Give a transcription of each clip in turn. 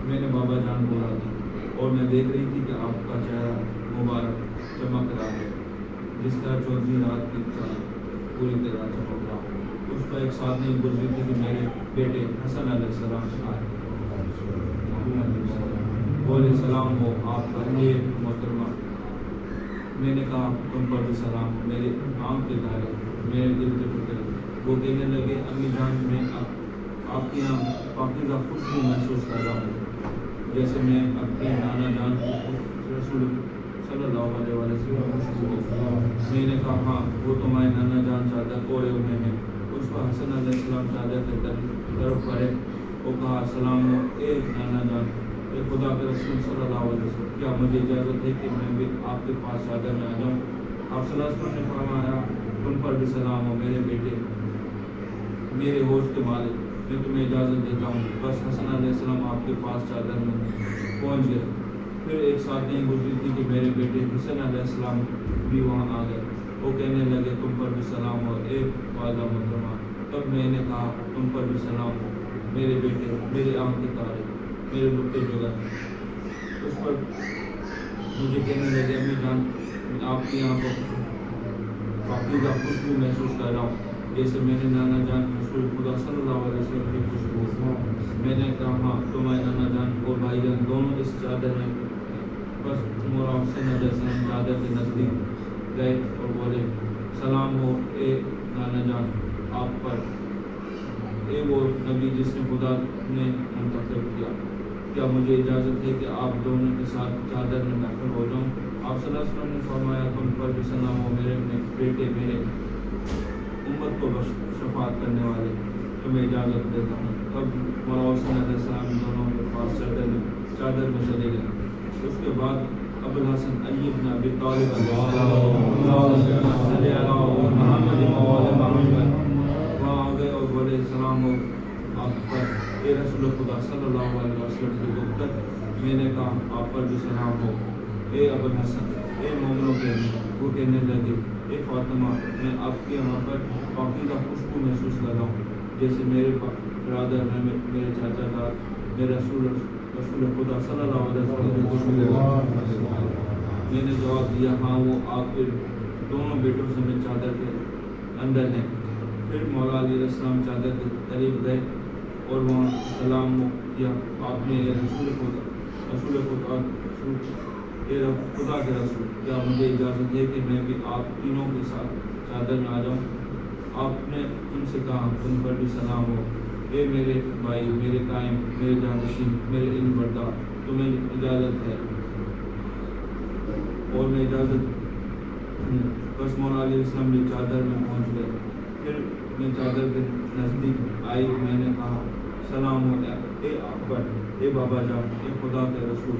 میں نے بابا جان کو اڑا دی اور میں دیکھ رہی تھی کہ آپ کا چہرہ مبارک چمک رہا ہے جس طرح چودھویں رات کی چاند پوری طرح چمک رہا ہو۔ اس پر ایک ساتھ نہیں گزری تھی کہ میرے بیٹے حسن علیہ السلام آئے، بولے سلام ہو آپ پر یہ محترمہ۔ میں نے کہا تم پر بھی سلام ہو میرے آنکھ کے تارے، میرے دل کے ٹکڑے۔ وہ کہنے لگے امی جان میں آپ کی یہاں پاکیزہ خوشبو محسوس کر رہا ہوں جیسے میں اپنے نانا جان کو رسول صلی اللہ علیہ وسلم خوشبو ہو۔ میں نے کہا ہاں وہ تمہارے نانا جان چادر اوڑے ہوئے ہیں۔ اس پر حسن علیہ السلام چادر کے طرف پڑے اور کہا سلام ہو اے نانا جان، اے خدا کے رسول صلی اللہ علیہ وسلم، کیا مجھے اجازت ہے کہ میں بھی آپ کے پاس چادر میں آ جاؤں؟ آپ صلی اللہ علیہ وسلم نے فرمایا تم پر بھی سلام ہو میرے بیٹے، میرے ہوش کے مالک، میں تمہیں اجازت دیتا ہوں۔ بس حسن علیہ السلام آپ کے پاس چادر میں پہنچ گئے۔ پھر ایک ساتھ نہیں گزری تھی کہ میرے بیٹے حسن علیہ السلام بھی وہاں آ گئے۔ وہ کہنے لگے تم پر بھی سلام ہو اے والدہ محترمہ۔ تب میں نے کہا تم پر بھی سلام ہو میرے بیٹے، میرے آنکھ کے تارے، میرے نقطے جگر۔ اس پر مجھے کہنے لگے امی جان آپ کی یہاں پر پاکیزہ خوشبو محسوس کر رہا ہوں جیسے میرے نانا جان رسول خدا صلی اللہ علیہ وسلم کی خوشبو۔ میں نے کہا ہاں تمہارے نانا جان اور بھائی جان دونوں اس چادر میں۔ بس مولا حسین علیہ السلام چادر کے نزدیک گئے اور بولے سلام ہو اے نانا جان آپ پر، اے وہ نبی جس نے خدا نے منتخب کیا، کیا مجھے اجازت ہے کہ آپ دونوں کے ساتھ چادر میں داخل ہو جاؤں؟ آپ صلی اللہ علیہ وسلم نے فرمایا تم پر بھی سلام ہو میرے بیٹے، میرے امت کو شفاعت کرنے والے، تمہیں اجازت دیتا ہوں۔ تب مولا حسین علیہ السلام دونوں کے پاس چادر میں چلے گئے۔ اس کے بعد ابو الحسن علی بن ابی طالب وہاں آ گئے اور بولے سلام ہو آپ پر اے رسول خدا صلی اللہ علیہ وسلم کے دختر۔ میں نے کہا آپ پر بھی سلام ہو اے ابو الحسن، اے مومنوں کے امیر۔ وہ کہنے لگے اے فاطمہ میں آپ کے یہاں پر پاکیزہ خوشبو محسوس کر رہا ہوں جیسے میرے برادر میں میرے چاچا کا میرے رسول خدا صلی اللہ علیہ وسلم کی خوشبو۔ میں نے جواب دیا ہاں وہ آپ کے دونوں بیٹوں سے میں چادر کے اندر ہیں۔ پھر مولا علیہ السلام چادر کے قریب گئے اور وہاں سلام کیا۔ آپ نے رسول خدا کے رسول، کیا مجھے اجازت ہے کہ میں بھی آپ تینوں کے ساتھ چادر میں آ جاؤں؟ آپ نے ان سے کہا ان پر بھی سلام ہو اے میرے بھائی، میرے قائم، میرے جانشین، میرے علم بردار، تمہیں اجازت ہے اور میں اجازت ہوں۔ بس مولا علیہ السلام بھی چادر میں پہنچ گئے۔ پھر میں چادر کے نزدیک آئی، میں نے کہا سلام ہو اے آپ پر، اے بابا جان، اے خدا کے رسول،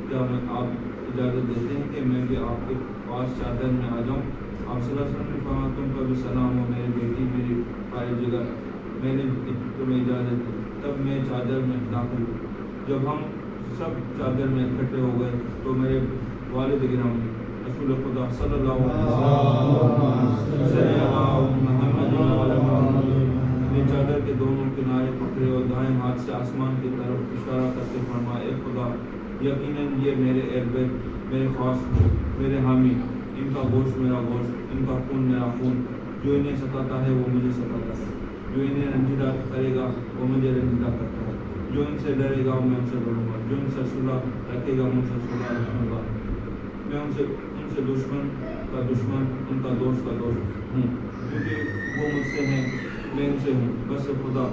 کیا میں آپ اجازت دیتے ہیں کہ میں بھی آپ کے پاس چادر میں آ جاؤں؟ آپ صلی اللہ علیہ وسلم نے کہا تم پر بھی سلام ہو میری بیٹی، میری پائے جگر، میں نے تمہیں اجازت دی۔ تب میں چادر میں داخل ہوئی۔ جب ہم سب چادر میں اکٹھے ہو گئے تو میرے والد گرامی رسول خدا صلی اللہ علیہ وسلم نے چادر کے دونوں کنارے پکڑے اور دائیں ہاتھ سے آسمان کی طرف اشارہ کرتے فرمایا اے خدا، یقیناً یہ میرے اہل بیت، میرے خاص، میرے حامی، ان کا گوشت میرا گوشت، ان کا خون میرا خون، جو انہیں ستاتا ہے وہ مجھے ستاتا ہے، جو انہیں رنجیدہ کرے گا وہ مجھے رنجیدہ کرتا ہے، جو ان سے ڈرے گا میں ان سے ڈروں گا، جو ان سے صلح رکھے گا میں ان سے صلح رکھوں گا۔ میں ان سے دشمن کا دشمن، ان کا دوست کا دوست ہوں، کیونکہ وہ مجھ سے ہیں میں ان سے ہوں۔ بس خدا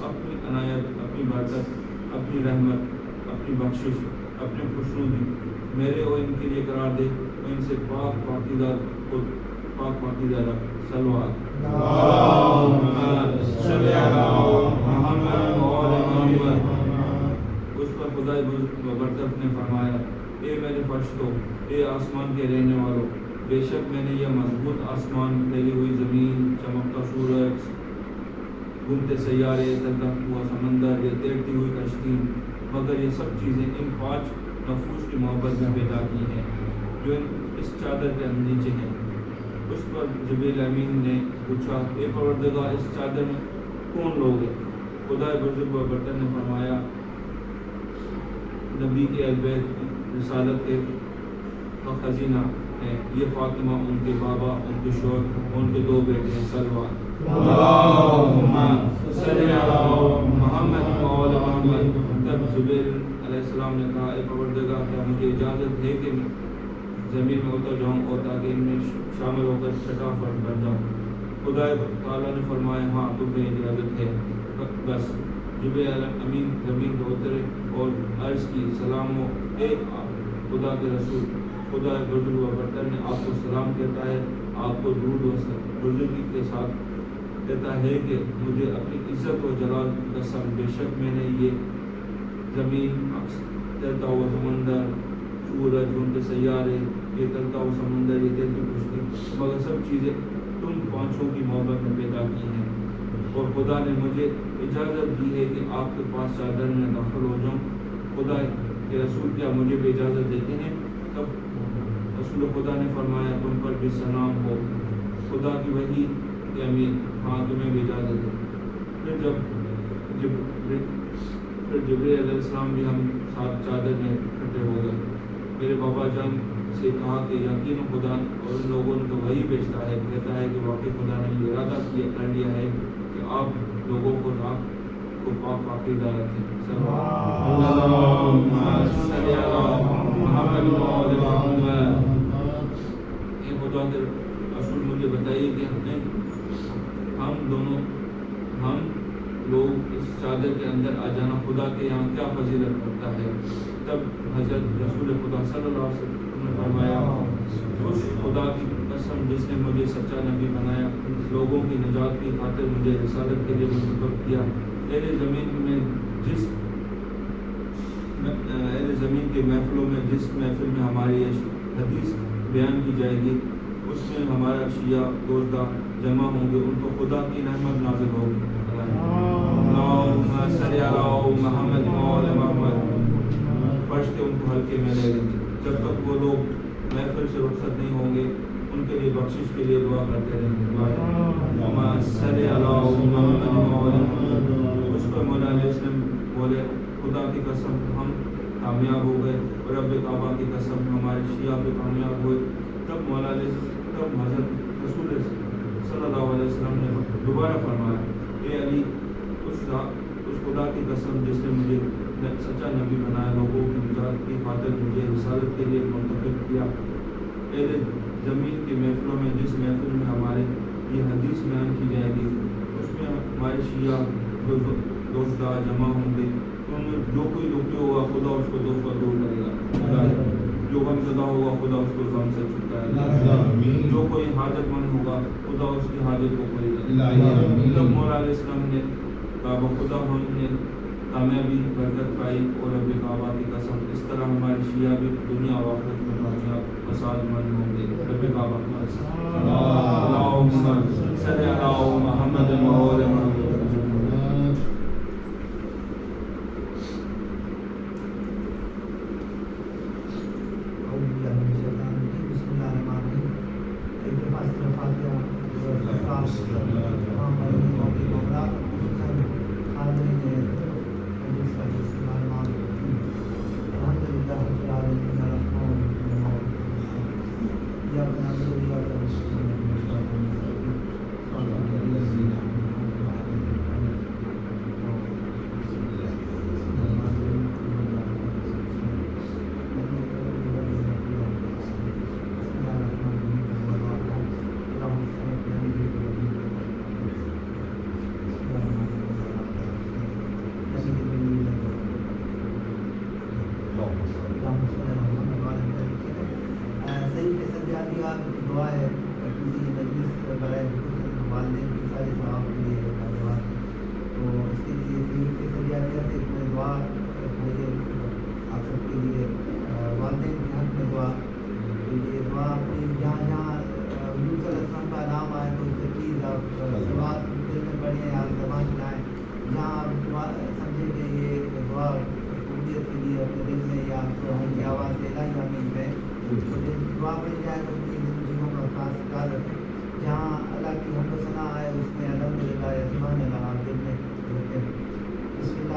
اپنی عنایت، اپنی برکت، اپنی رحمت، اپنی بخشش، اپنی خوشنودی میرے اور ان کے لیے قرار دے اور ان سے پاک پاکیزہ رکھ۔ صلوات اس پر خدائے برطرف نے فرمایا اے میرے فرشتوں، اے آسمان کے رہنے والوں، بے شک میں نے یہ مضبوط آسمان، پھیلی ہوئی زمین، چمکتا سورج، گھومتے سیارے، تلتا ہوا سمندر، یہ تیرتی ہوئی کشتی، مگر یہ سب چیزیں ان 5 نفوس کی محبت میں پیدا کی ہیں جو اس چادر کے نیچے ہیں۔ اس پر جبریل امین نے پوچھا اے پروردگار اس چادر میں کون لوگ ہیں؟ خدا برتر نے فرمایا نبی کے البیت رسالت کے خزینہ ہے. یہ فاطمہ ان کے بابا، ان کے شوہر، ان کے 2 بیٹے ہیں. صلوات اللہم صلی علی محمد و آل محمد. تب زبیر علیہ السلام نے کہا اے پروردگار کیا مجھے اجازت ہے کہ زمین میں اتر جاؤں اور تاکہ ان میں شامل ہو کر چھٹا فرد بن جاؤں. خدا تعالیٰ نے فرمایا ہاں تمہیں اجازت ہے. بس جبریل امین زمین پر اترے اور عرض کی سلام و اے خدا کے رسول، خدا بزرگ و برتر نے آپ کو سلام کہتا ہے، آپ کو درود و بزرگی کے ساتھ کہتا ہے کہ مجھے اپنی عزت و جلال قسم بے شک میں نے یہ زمین، تیرتا ہوا سمندر، سورج، ان کے سیارے، یہ تیرتا ہوا سمندر، یہ تیرتی خشکی، مگر سب چیزیں تم پانچوں کی محبت میں پیدا کی ہیں. اور خدا نے مجھے اجازت دی ہے کہ آپ کے پاس چادر میں داخل ہو جاؤں. خدا کے رسول کیا مجھے بھی اجازت دیتے ہیں؟ تب رسول خدا نے فرمایا تم پر بھی سلام ہو. خدا کی وحی کہ امین ہاں تمہیں بھی اجازت ہے. پھر جبریل علیہ السلام بھی ہم ساتھ چادر میں اکٹھے ہو گئے. میرے بابا جان سے کہا کہ یقین خدا اور ان لوگوں نے تو وہی بیچتا ہے، کہتا ہے کہ واقعی خدا نے یہ ارادہ کر لیا ہے کہ آپ لوگوں کو ناک کو پاک پاکیزہ رکھیں. اللہم صلی علی محمد و آل محمد. اے خدا کے رسول مجھے بتائیے کہ ہم لوگ اس چادر کے اندر آ جانا خدا کے یہاں کیا فضیلت رکھتا ہے؟ تب حضرت رسول خدا صلی اللہ علیہ وسلم نے فرمایا اس خدا کی قسم جس نے مجھے سچا نبی بنایا، لوگوں کی نجات کی خاطر مجھے رسالت کے لیے منتخب کیا. اہل زمین کے محفلوں میں جس محفل میں ہماری حدیث بیان کی جائے گی اس میں ہمارا شیعہ دوستہ جمع ہوں گے، ان کو خدا کی رحمت نازل ہوگی. اللہم صلی علی محمد و آل محمد. فرشتے ان کو ہلکے میں لے لیں گے. جب تک وہ لوگ محفل سے رخصت نہیں ہوں گے ان کے لیے بخشش کے لیے دعا کرتے رہیں گے. اللہم صلی علی محمد و آل محمد. اس پر مولا علیہ السلام بولے خدا کی قسم ہم کامیاب ہو گئے اور رب کعبہ کی قسم ہمارے شیعہ پہ کامیاب ہوئے. تب مولا علیہ تب حضرت رسول صلی اللہ علیہ وسلم نے دوبارہ فرمایا اے علی اس خدا کی قسم جس نے مجھے سچا نبی بنایا، لوگوں کی نجات کی خاطر مجھے رسالت کے لیے منتخب کیا. اہل زمین کی محفلوں میں جس محفل میں ہمارے یہ حدیث بیان کی جائے گی اس میں ہمارے شیعہ دوستہ جمع ہوں گے. ان میں جو کوئی دکھی ہوگا خدا اس کو دکھ پر دور کرے گا. جو غم زدہ ہوگا خدا اس کو غم سے چھٹکائے گا. جو کوئی حاجت مند ہوگا خدا اس کی حاجت کو پوری کرے گا. جب مولا علیہ السلام نے کعبہ خدا ہم نے کامیابی برکت پائی اور رب کعبہ کی قسم اس طرح ہمارے شیعہ بھی دنیا و آخرت میں کامیاب وسعت مند ہوں گے. رب کعبہ کی قسم. اللہم صلی علی محمد و آل محمد.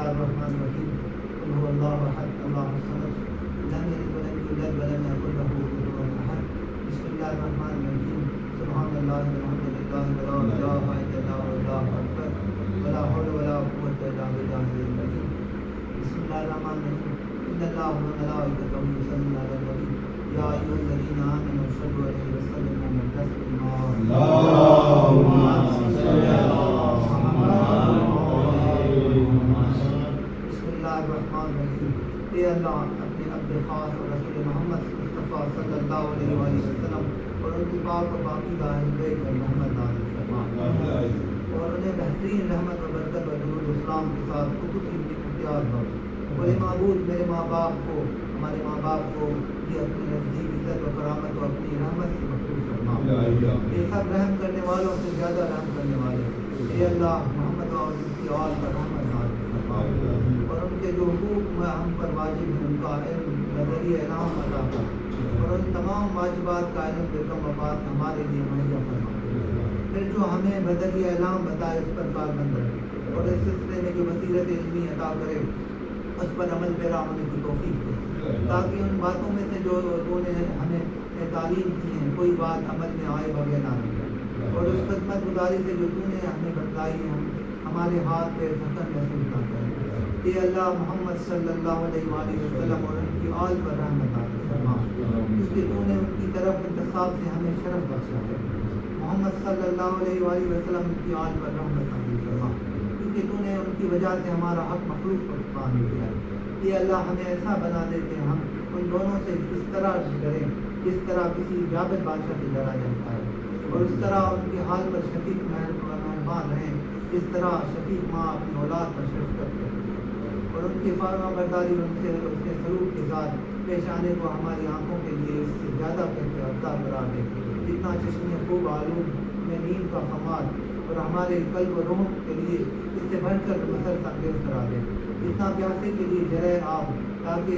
الرحمن الرحیم. قل هو اللہ احد اللہ الصمد الرحمن الرحیم سبحان اللہ والحمد للہ ولا الہ الا اللہ واللہ اکبر ولا حول ولا قوة الا باللہ العظیم. بسم اللہ الرحمن الرحیم. ان اللہ وملائکتہ یصلون علی النبی یا ایھا الذین آمنوا صلوا علیہ وسلموا تسلیما. اللهم صل علی محمد. بسم اللہ الرحمن الرحیم. اے اللہ اپنے عبد خاص اور رسول محمد مصطفیٰ صلی اللہ علیہ وآلہ وسلم اور ان کی پاک و پاکیزہ اہل بیت پر رحمت نازل فرما اور انہیں بہترین رحمت و برکت و درود اسلام کے ساتھ خصوصی امتیاز بخش. اور اے معبود میرے ماں باپ کو ہمارے ماں باپ کو یہ اپنی نزدیک عزت و کرامت و اپنی رحمت سے محفوظ فرما. یہ سب رحم کرنے والوں سے زیادہ رحم کرنے والے. اے اللہ محمد اور ان کی اولاد پر رحمت نازل فرما اور ان کے جو حقوق ہم پر واجب ہیں ان کا علم نظری اعلام عطا کر اور ان تمام واجبات کا علم بیکم وفات ہمارے لیے مہیا فرما. پھر جو ہمیں بدلی اعلام بتائے اس پر پابند رہے اور اس سلسلے میں جو بصیرت علمی عطا کرے اس پر عمل پیرا ہونے کی توفیق دے تاکہ ان باتوں میں سے جو تو نے ہمیں تعلیم کی ہیں کوئی بات عمل میں آئے بغیر نہ رہے اور اس خدمت گزاری سے جو تو نے ہمیں بتلائی ہے ہمارے ہاتھ پہ تھکن محسوس نہ کرے. اے اللہ محمد صلی اللہ علیہ وآلہ وسلم اور ان کی آل پر رحمت نازل فرما کیونکہ تو نے ان کی طرف انتصاب سے ہمیں شرف بخشا ہے. محمد صلی اللہ علیہ وآلہ وسلم ان کی آل پر رحمت نازل فرما کیونکہ تو نے ان کی وجہ سے ہمارا حق مخلوق پر قائم کیا ہے. یہ اللہ ہمیں ایسا بنا دے کہ ہم ان دونوں سے اس طرح ڈریں جس طرح کسی جابر بادشاہ سے ڈرا جاتا ہے اور اس طرح ان کے حال پر شفیق مہربان رہیں جس طرح شفیق ماں اپنی اولاد پر شفقت کرتی ہے اور ان کی فرما برداری ان سے اس کے سلوک کے ساتھ پیش آنے کو ہماری آنکھوں کے لیے اس سے زیادہ کر کے افزا کرا دے جتنا چشمے خوب آلود میں نیند کا خمار اور ہمارے قلب و روح کے لیے اس سے بڑھ کر مسرت انگیز کرا دے جتنا پیاسے کے لیے جرے آپ تاکہ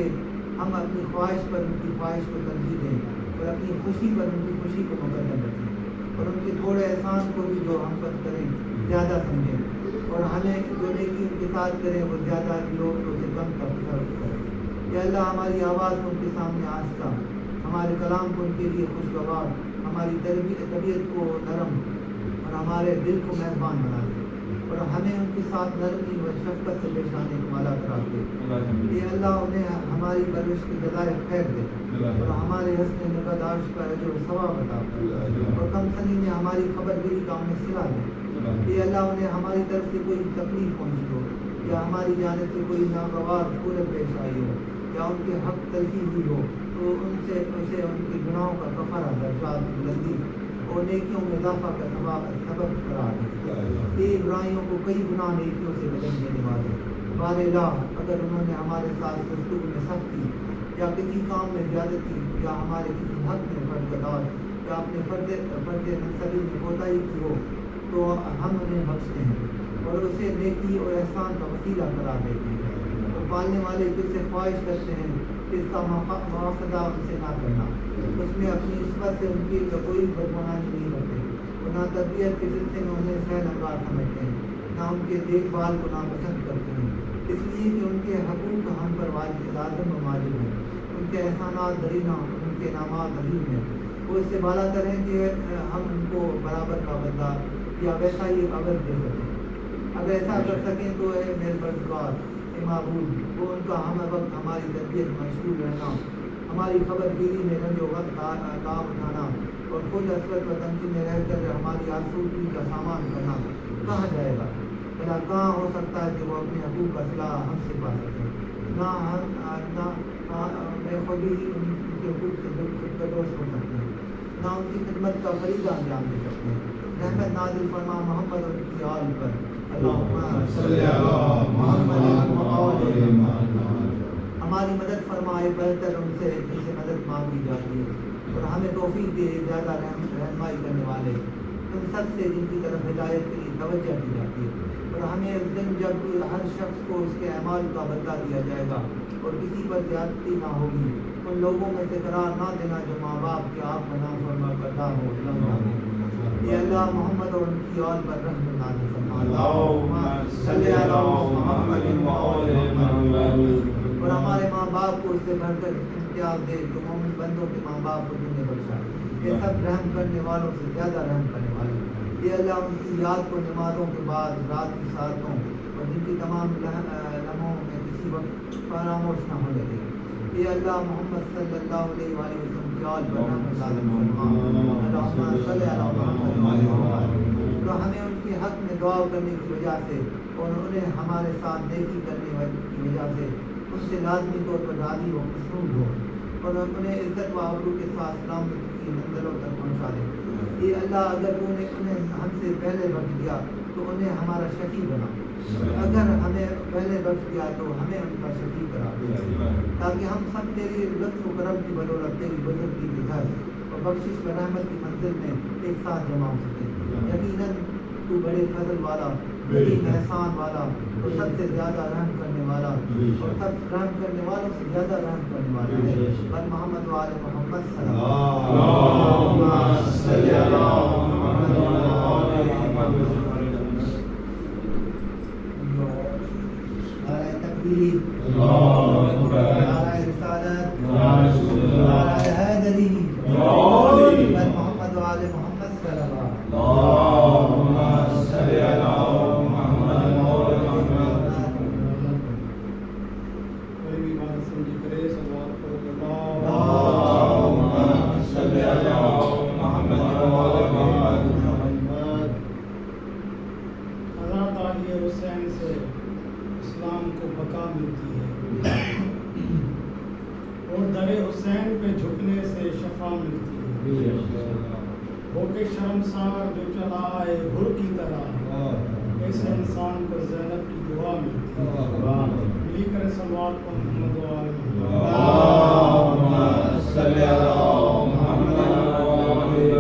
ہم اپنی خواہش پر ان کی خواہش کو ترجیح دیں اور اپنی خوشی پر ان کی خوشی کو مقدم رکھیں اور ان کے تھوڑے احسان کو بھی جو ہم پر کریں زیادہ سمجھیں اور ہمیں جو نیکی ان کے ساتھ کریں وہ زیادہ لوگ اسے کم کا فرق کریں. یا اللہ ہماری آواز کو ان کے سامنے آہستہ ہمارے کلام کو ان کے لیے خوشگوار ہماری طبیعت کو نرم اور ہمارے دل کو مہربان بنا دے اور ہمیں ان کے ساتھ نرمی و شفقت سے پیش آنے کو مالا کرا دے. یہ اللہ انہیں ہماری پرورش کی جزائے خیر دے اور ہمارے حسن نگہداشت کا اجر و ثواب عطا کرے اور کم سنی میں ہماری خبر گیری کا انہیں صلہ دے. یہ اللہ انہیں ہماری طرف سے کوئی تکلیف پہنچی ہو یا ہماری جانب سے کوئی ناگوار صورت پیش آئی ہو یا ان کے حق تلفی ہوئی ہو تو ان سے اسے ان کے گناہوں کا کفارہ درجات بلندی اور نیکیوں میں اضافہ کا سبب قرار دے. یہ برائیوں کو کئی گناہ نیکیوں سے بدل دینے والے بار الہ اگر انہوں نے ہمارے ساتھ گفتگو میں سختی یا کسی کام میں زیادتی یا ہمارے کسی حق میں فردگار یا اپنے فرد منصبی میں کوتاہی کی ہو تو ہم انہیں بخشتے ہیں اور اسے نیکی اور احسان کا وسیلہ قرار دیتے ہیں اور پالنے والے جس سے خواہش کرتے ہیں اس کا مواخذہ ان سے نہ کرنا اس میں اپنی نسبت سے ان کی کوئی بدگمانی نہیں کرتے اور نہ تربیت کے سلسلے میں انہیں سہل امرار سمجھتے ہیں نہ ان کے دیکھ بھال کو ناپسند کرتے ہیں اس لیے کہ ان کے حقوق ہم پر لازم و واجب ہیں ان کے احسانات درینا ان کے انعامات عظیم ہیں وہ اس سے بالا کریں کہ ہم ان کو برابر کا بدلہ یا ویسا ہی عوض دے سکیں. اگر ایسا کر سکیں تو اے میرے پروردگار اے معبود وہ ان کا ہم وقت ہماری تربیت مشغول رہنا ہماری خبر گیری میں رنج و وقت کام اٹھانا اور خود حسرت و تنگی میں رہ کر ہماری آسودگی کا سامان کرنا کہاں جائے گا. بھلا کہاں ہو سکتا ہے کہ وہ اپنے حقوق کا صلاح ہم سے پا سکیں. نہ میں خود ہی ان کے حقوق سے دوست ہو سکتے ہیں نہ ان کی خدمت کا فریضہ انجام دے سکتے ہیں. رحمت نازل فرما محمد اور ان کی آل پر. اللہم صلی علی محمد وآل محمد. ہماری مدد فرمائے بہتر ان سے جن سے مدد مانگی جاتی ہے اور ہمیں توفیق دے زیادہ رہنمائی کرنے والے ان سب سے جن کی طرف ہدایت کے لیے توجہ کی جاتی ہے اور ہمیں اس دن جب ہر شخص کو اس کے اعمال کا بدلہ دیا جائے گا اور کسی پر زیادتی نہ ہوگی ان لوگوں میں سے قرار نہ دینا جو ماں باپ کے آپ کا نام فرما کرتا ہو. یہ اللہ محمد اور ان کی آل پر رحمت نازل فرما. اللہم صلی علی محمد وآل محمد. اور ہمارے ماں باپ کو اس سے بڑھ کر امتیاز دے جو مومن بندوں کے ماں باپ کو تم نے بخشا. یہ سب رحم کرنے والوں سے زیادہ رحم کرنے والے. یہ اللہ ان کی یاد کو نمازوں کے بعد رات کی ساعتوں اور جن کی تمام لمحوں میں کسی وقت فراموش نہ ہونے دے. یہ اللہ محمد صلی اللہ علیہ وآلہ وسلم کی آل پر رحمت لازم فرما. اللہم صلی علی محمد. تو ہمیں ان کے حق میں دعا کرنے کی وجہ سے اور انہیں ہمارے ساتھ نیکی کرنے کی وجہ سے ان سے لازمی طور پر راضی و خوشنود ہو اور انہیں عزت و آبرو کے ساتھ سلامت کی منزلوں تک پہنچا دے. یہ اللہ اگر تو نے انہیں ہم سے پہلے بخش دیا تو انہیں ہمارا شفیع بنا. اگر ہمیں پہلے بخش دیا تو ہمیں ان کا شفیع کرا تاکہ ہم سب تیری لطف و کرم کی بدولت تیری بزرگی کے گھر اور بخشش و رحمت کی منزل میں ایک ساتھ جمع ہو سکے. یقیناً تو بڑے فضل والا بڑی احسان والا اور سب سے زیادہ رحم کرنے والا اور سب رحم کرنے والوں سے زیادہ رحم کرنے والا ہے. بل محمد و آل محمد صلی حسین سے اسلام کو بقا ملتی ہے اور در حسین پہ جھکنے سے شفا ملتی ہے. ہو کے شرمسار جو چلا ہے ہر کی طرح ایسے انسان کو زینب کی دعا ملتی ہے. ملی کرے صلوات پر محمد و آل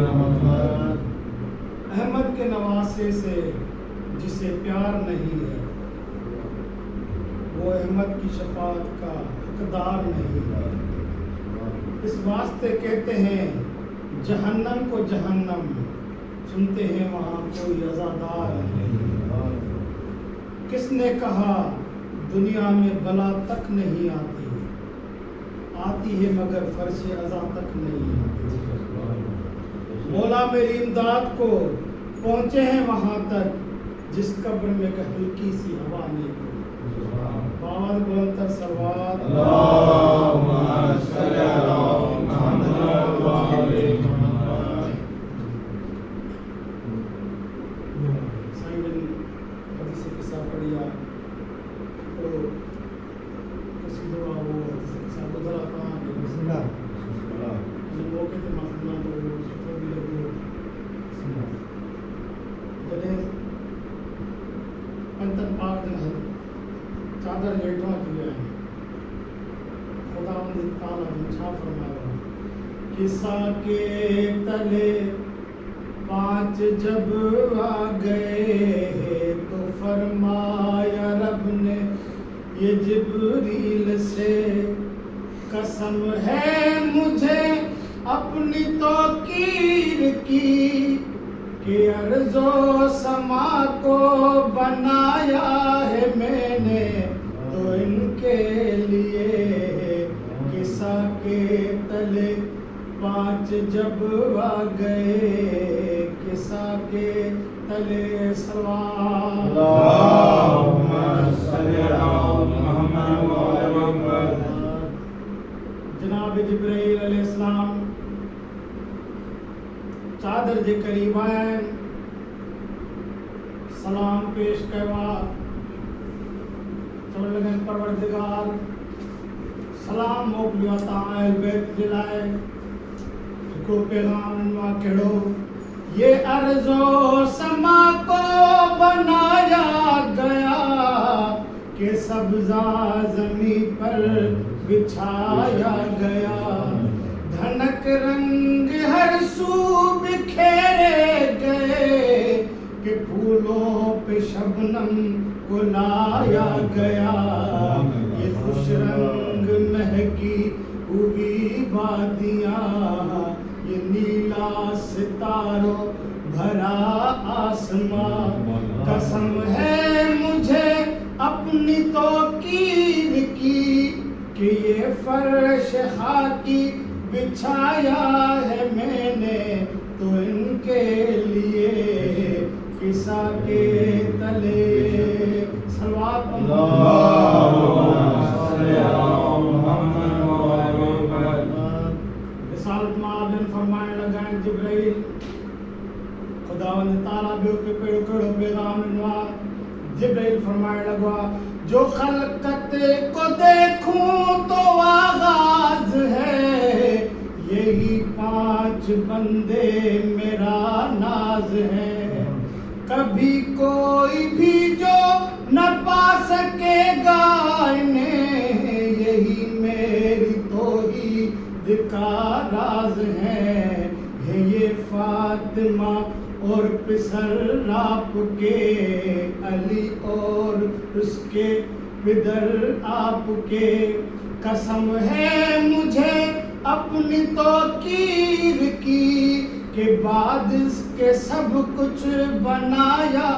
محمد. احمد کے نواسے سے جسے پیار نہیں ہے وہ احمد کی شفاعت کا حقدار نہیں ہے. اس واسطے کہتے ہیں جہنم کو جہنم سنتے ہیں وہاں کوئی عزادار نہیں. کس نے کہا دنیا میں بلا تک نہیں آتی آتی ہے مگر فرش عزا تک نہیں آتی. مولا میری امداد کو پہنچے ہیں وہاں تک جس قبر میں کہ ہلکی سی ہوا نہیں ہوئی. باور بلندر سروات اللہم صلی علی محمد و آل محمد. سائن حدیث قصہ پڑھیا تو کسی دعا وہ حدیث قصہ گزر آتا ہے بسم اللہ جب موقع تے مفہوم تو سفر بھی لگو جنہیں پنتن پاک دن ہے چادر لیٹوں کی ہے خدا ان تعالیٰ نے چھا فرمایا قصہ کے تلے 5 جب آ گئے تو فرمایا رب نے یہ جبریل سے قسم ہے مجھے اپنی توقیر کی کہ ارض و سما کو بنایا ہے میں نے تو ان کے لیے. قصہ کے تلے 5 جب آ گئے قصہ کے تلے صلوات اللہم صلی علی محمد و آل محمد. جناب جبرائیل علیہ السلام چادر جے قریب آئے سلام پیش کروا چل لگن پروردگار سلام موکلیو تا اہل بیت دلائے کو پیغام انوا کہڑو یہ ارض و سما کو بنایا گیا کہ سبزہ زمین پر بچھایا گیا. دھنک رنگ ہر سو بکھیرے گئے کہ پھولوں پہ شبنم کو لایا گیا. یہ خوش رنگ مہکی ہوئی وادیاں یہ نیلا ستاروں بھرا آسمان. قسم ہے مجھے اپنی توقیر کی کہ یہ فرش خاکی بچھایا ہے میں نے تو ان کے لیے قصہ کے تلے صلوات رسالت معادن فرمائے لگائیں جبرائیل خداوند تعالیٰ بیو کے پیڑ کڑو پیغام انوار جبرائیل فرمائے لگوا جو خلقت کو دیکھوں تو آغاز ہے یہی 5 بندے میرا ناز ہے کبھی کوئی بھی جو نہ پا سکے گا انہیں یہی میری توحید کا راز ہے یہ فاطمہ اور پسر آپ کے علی اور اس کے پدر آپ کے قسم ہے مجھے اپنی توقیر کی کہ بعد اس کے سب کچھ بنایا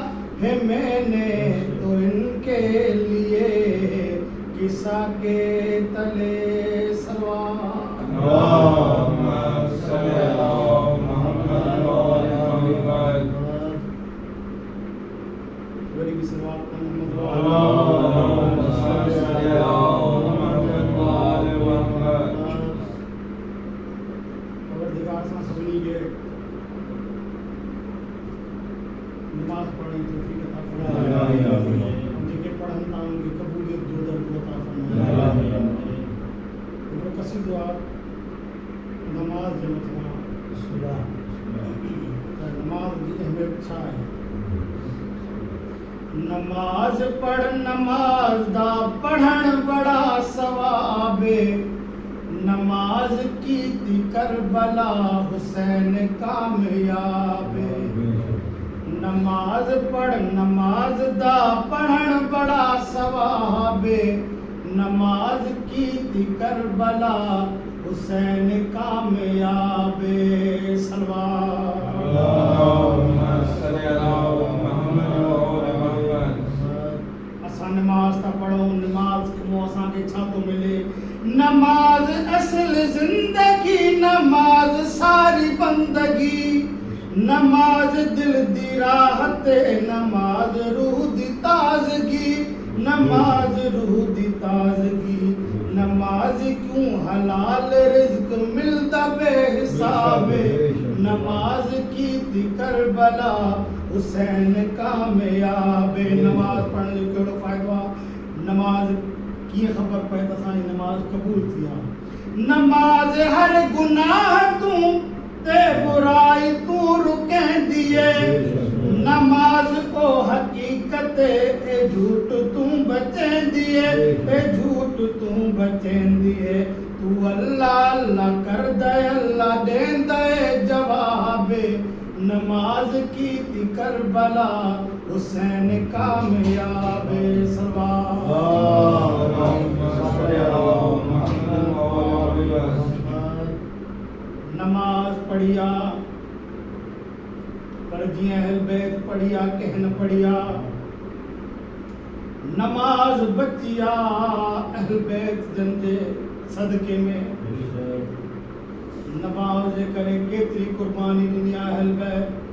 ہے میں نے تو ان کے لیے قصہ کے تلے صلوات نماز پڑھیں توفیق عطا فرمائے جن کے پڑھنا ان کی قبولیت جو در کو عطا فرمائے وہ کسی دعا نماز جمع نماز کی اہمیت چھا ہے نماز پڑھ نماز دا پڑھن بڑا ثواب نماز کی تھی کربلا حسین کامیاب نماز پڑھ نماز دا پڑھن بڑا ثواب نماز کی تھی کربلا حسین کامیاب صلوات اساں نماز تا پڑھو نماز کو اساں کے چھا تو ملے نماز اصل زندگی نماز ساری بندگی نماز دل دی راحت نماز روح دی تازگی نماز روح دی تازگی نماز کیوں حلال رزق ملتا بے حساب نماز کی تھی کربلا حسین کامیاب نماز پڑھنے کیڑو فائدہ نماز کی خبر پہ تساں نماز قبول تھیا نماز ہر گناہ تو تے برائی تو رکیں دیے نماز او حقیقت اے جھوٹ تو بچیں دیے اے جھوٹ تو بچیں دیے تو اللہ اللہ کر دے اللہ دین دے جواب نماز کی تھی کربلا حسین کامیاب نماز پڑھیا پڑھیں اہل بیت پڑھیا کہن پڑھیا نماز بچیا اہل بیت جن کے صدقے میں نماز کرے کیتری قربانی دنیا اہل بیت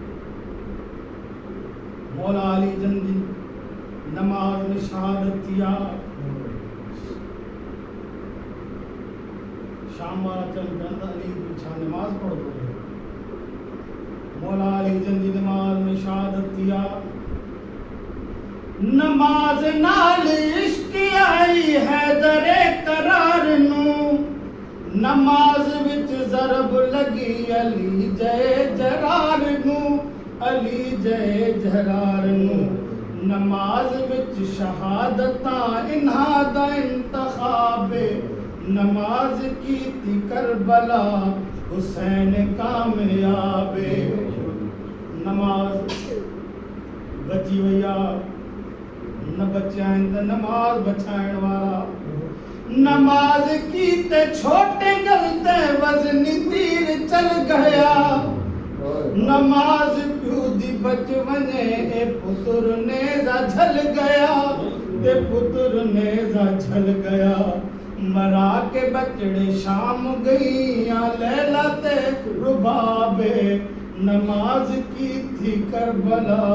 مولا علی جن جی نماز میں شہادت کیا شام والا چل جاتا علی پیچھا نماز پڑھ دو مولا علی جن جی نماز میں شہادت کیا نماز نال عشق آئی حیدر قرار نو نماز وچ ضرب لگی علی جے جرار نو علی جے جرار نو نماز وچ شہادتاں انہاں دا انتخاب نماز کی تھی کربلا حسین کامیاب نماز بچی ویا نہ بچائیں تے نماز بچائن والا نماز کی تے چھوٹے گلتے وزنی تیر چل گیا نماز پیو دی بچ ونے اے پتر نیزہ جھل گیا تے پتر نیزہ جھل گیا مرا کے بچڑے شام گئیاں لیلا تے ربابے نماز کی تھی کربلا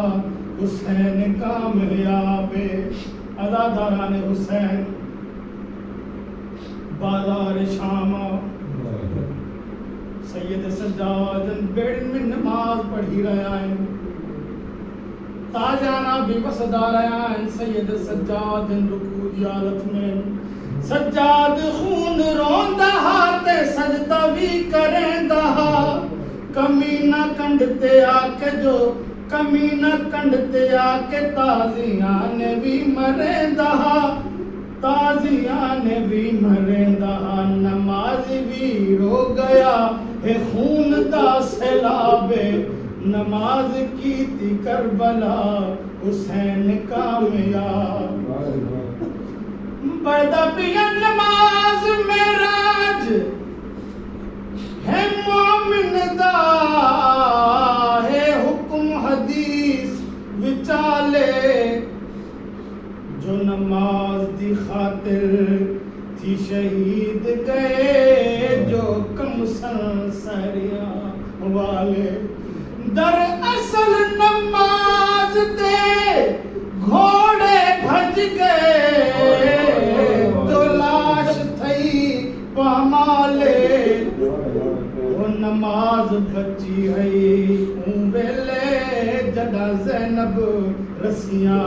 حسین کامیاب عزاداران حسین بازار شام سید سجاد بیڑ میں نماز پڑھی رہا ہے تاجانا بھی وسدا رہا ہے سید سجاد رکوع دی حالت میں سجاد خون روندا تے سجدہ بھی کریندا کمینہ کنڈ تے آ کے جو کمینہ کنڈ تے آ کے تازیاں نے بھی مریندا تازیاں نے بھی مریندا نماز بھی رو گیا ہے خون دا سیلاب نماز کی تھی کربلا حسین کامیاب بڑھتا پیا نماز معراج ہے مومن دا ہے حکم حدیث وچالے جو نماز دی خاطر تھی شہید گئے جو کم سنسریاں والے در اصل نماز تے گھوڑے بھج گئے تو لاش تھئی پامالے وہ نماز بچی ہے اون ویلے جڈا زینب رسیاں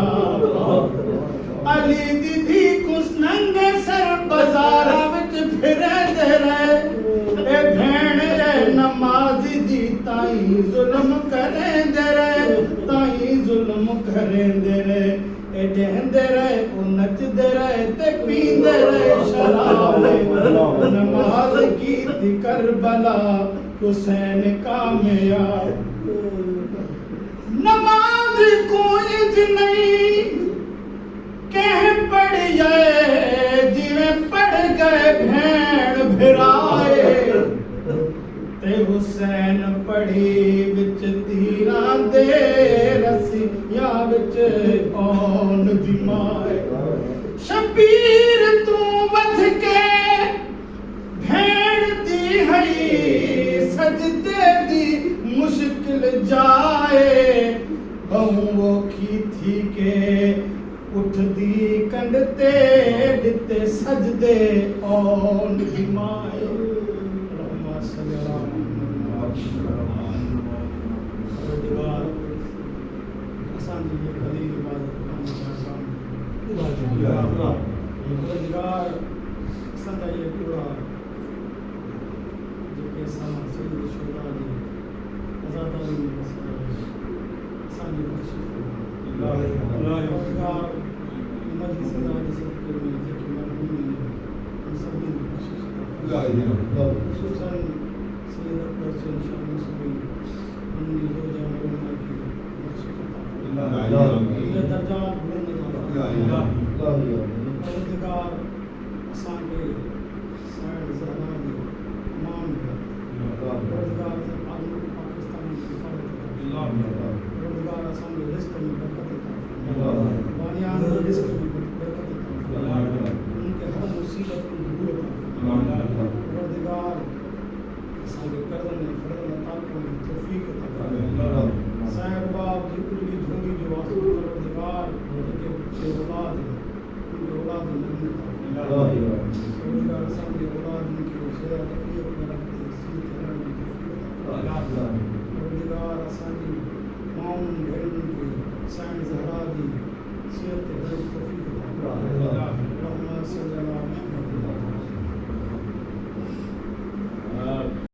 علی دی تھی کس ننگے سر بازاراں وچ پھریندے رہے اے بھین اے نمازی دی تائیں ظلم کریندے رہے تائیں ظلم کریندے رہے اے ڈہندے رہے او نچدے رہے تے پیندے رہے شراب نماز کی تھی کربلا حسین کامیاب نماز کو اج نہیں کہیں پڑھ جائے جویں پڑھ گئے بھین بھرائے تے حسین پڑھی وچ تیراں دے رسیاں وچ اون دی مائے شبیر تو ودھ کے بھین دی ہئی سجدے دی مشکل جائے بہوں وہ کی تھی کہ اٹھ دی کنڈ تے ڈتے سجدے اون دی مائے اللہم صلی اللہ پروردگار اساں دی یہ قلیل عبادت پروردگار اساں دا یہ پورا جو کہ اساں سید شہداء دی آزاداری میں مسئلہ اساں دی بخشش پروردگار مجلس عزادی صدقے میں ذکر مرحومین ہم سب نے بخشش خصوصاً سید اکبر سے شاہ مصبی انہی زوجہ مرحومہ کی بخشش یہ درجات بلند پروردگار اساں کے سائد زہرا دی امام ہے پروردگار پاکستان کی حفاظت پروردگار اساں کے رزق میں برکت بانیان رزق میں برکت ان کے ہر مصیبت کو دور پروردگار اساں کے قرض میں فرض عطا کرنے توفیق عطا کرنے سائر باپ کی کلی جھولی جو واسطہ پروردگار ان کے اولاد ہیں ان کے اولاد میں پروردگار اساں کے اولاد ان کی زیادہ تکلیف میں رکھتے سیدھ کرنے کی توفیق عطا پروردگار اساں کی ماؤں بہن کے